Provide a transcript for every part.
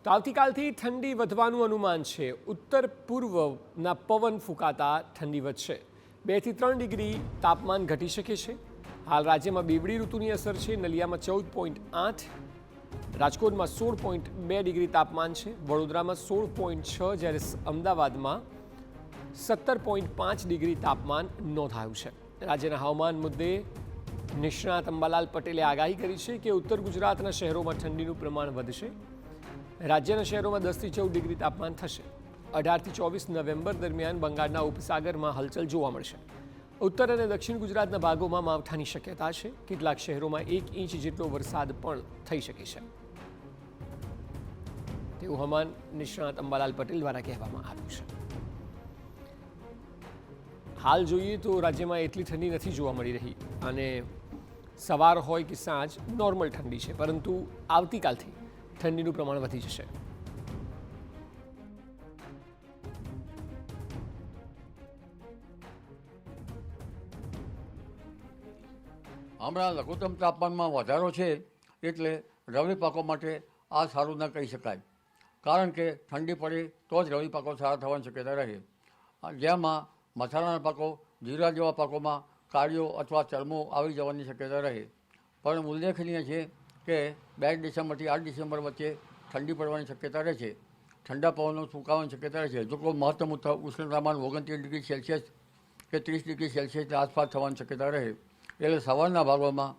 તો આવતીકાલથી ઠંડી વધવાનું અનુમાન છે। ઉત્તર પૂર્વના પવન ફૂંકાતા ઠંડી વધશે। 2 થી 3 ડિગ્રી તાપમાન ઘટી શકે છે। હાલ રાજ્યમાં બેવડી ઋતુની અસર છે। નલિયામાં 14.8, રાજકોટમાં 16.2 ડિગ્રી તાપમાન છે। વડોદરામાં 16.6, જ્યારે અમદાવાદમાં 17.5 ડિગ્રી તાપમાન નોંધાયું છે। રાજ્યના હવામાન મુદ્દે નિષ્ણાત અંબાલાલ પટેલે આગાહી કરી છે કે ઉત્તર ગુજરાતના શહેરોમાં ઠંડીનું પ્રમાણ વધશે। રાજ્યના શહેરોમાં 10 થી 14 ડિગ્રી તાપમાન થશે। 18 થી 24 નવેમ્બર દરમિયાન બંગાળના ઉપસાગરમાં હલચલ જોવા મળશે। ઉત્તર અને દક્ષિણ ગુજરાતના ભાગોમાં માવઠાની શક્યતા છે। કેટલાક શહેરોમાં 1 ઇંચ જેટલો વરસાદ પણ થઈ શકે છે, તેવું હવામાન નિષ્ણાત અંબાલાલ પટેલ દ્વારા કહેવામાં આવ્યું છે। હાલ જોઈએ તો રાજ્યમાં એટલી ઠંડી નથી જોવા મળી રહી અને સવાર હોય કે સાંજ નોર્મલ ઠંડી છે, પરંતુ આવતીકાલથી ઠંડીનું પ્રમાણ વધી જશે। હમણાં લઘુત્તમ તાપમાનમાં વધારો છે એટલે રવિ પાકો માટે આ સારું ન કહી શકાય, કારણ કે ઠંડી પડે તો જ રવિ પાકો સારા થવાની શક્યતા રહે। જેમાં મસાલાના પાકો, જીરા જેવા પાકોમાં કાળીઓ અથવા ચરમો આવી જવાની શક્યતા રહે। પણ ઉલ્લેખનીય છે કે 2 ડિસેમ્બરથી 8 ડિસેમ્બર વચ્ચે ઠંડી પડવાની શક્યતા રહે છે। ઠંડા પવનો ફૂંકાવાની શક્યતા રહે છે। જો કોઈ મહત્તમ ઉષ્ણતામાન 29 ડિગ્રી સેલ્સિયસ કે 30 ડિગ્રી સેલ્સિયસની આસપાસ થવાની શક્યતા રહે। એટલે સવારના ભાગોમાં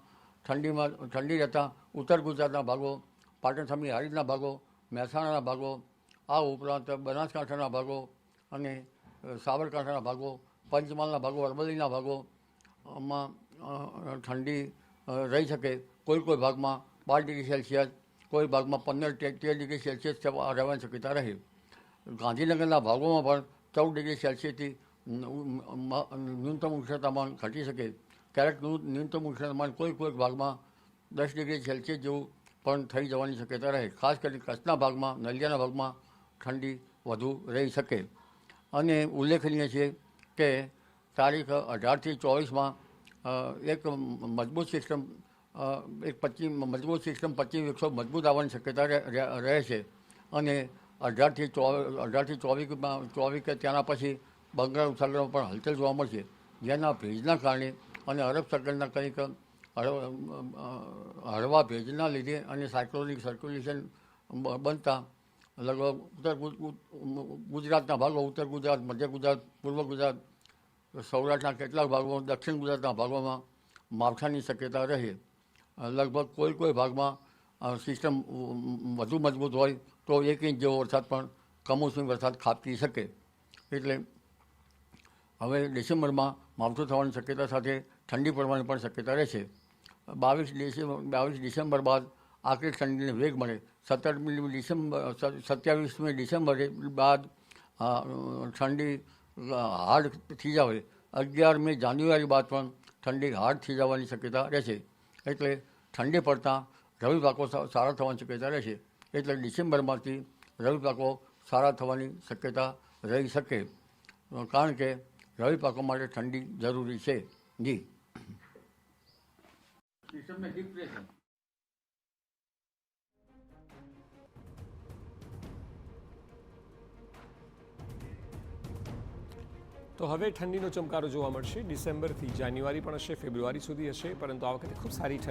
ઠંડી રહેતા ઉત્તર ગુજરાતના ભાગો, પાટણ સામે હારીજના ભાગો, મહેસાણાના ભાગો, આ ઉપરાંત બનાસકાંઠાના ભાગો અને સાબરકાંઠાના ભાગો, પંચમહાલના ભાગો, અરવલ્લીના ભાગોમાં ઠંડી રહી શકે। કોઈ ભાગમાં 12 ડિગ્રી સેલ્સિયસ, કોઈ ભાગમાં 15-13 ડિગ્રી સેલ્સિયસ રહેવાની શક્યતા રહે। ગાંધીનગરના ભાગોમાં પણ 14 ડિગ્રી સેલ્સિયસથી ન્યૂનતમ ઉષ્ણતામાન ઘટી શકે। ક્યારેક ન્યૂનતમ ઉષ્ણતામાન કોઈ ભાગમાં 10 ડિગ્રી સેલ્સિયસ જેવું પણ થઈ જવાની શક્યતા રહે। ખાસ કરીને કચ્છના ભાગમાં, નલિયાના ભાગમાં ઠંડી વધુ રહી શકે। અને ઉલ્લેખનીય છે કે તારીખ 18 થી 24માં એક મજબૂત સિસ્ટમ પશ્ચિમ વિક્ષોભ મજબૂત આવવાની શક્યતા રહે છે। અને 18 થી 24 કે ત્યાંના પછી બંગાળ ઉપસાગરમાં પણ હલચલ જોવા મળશે, જેના ભેજના કારણે અને અરબ સાગરના કંઈક હળવા ભેજના લીધે અને સાયક્લોનિક સર્ક્યુલેશન બનતા લગભગ ઉત્તર ગુજરાતના ભાગો, ઉત્તર ગુજરાત, મધ્ય ગુજરાત, પૂર્વ ગુજરાત, સૌરાષ્ટ્રના કેટલાક ભાગોમાં, દક્ષિણ ગુજરાતના ભાગોમાં માવઠાની શક્યતા રહે। લગભગ કોઈ ભાગમાં સિસ્ટમ વધુ મજબૂત હોય તો 1 ઇંચ જેવો વરસાદ પણ કમોસમી વરસાદ ખાબકી શકે। એટલે હવે ડિસેમ્બરમાં માવઠું થવાની શક્યતા સાથે ઠંડી પડવાની પણ શક્યતા રહેશે। 22 ડિસેમ્બર બાદ આખરી ઠંડીને વેગ મળે। 27મી ડિસેમ્બરે બાદ ઠંડી હાર્ડ થઈ જાય। 11મી જાન્યુઆરી બાદ પણ ઠંડી હાર્ડ થઈ જવાની શક્યતા રહેશે। એટલે ઠંડી પડતાં રવિ પાકો સારા થવાની શક્યતા રહેશે। એટલે ડિસેમ્બરમાંથી રવિ પાકો સારા થવાની શક્યતા રહી શકે, કારણ કે રવિ પાકો માટે ઠંડી જરૂરી છે। જી સિસ્ટમને ડિપ્રેશન તો હવે ઠંડીનો ચમકારો જોવા મળશે। ડિસેમ્બરથી જાન્યુઆરી પણ હશે, ફેબ્રુઆરી સુધી હશે, પરંતુ આ વખતે ખૂબ સારી ઠંડી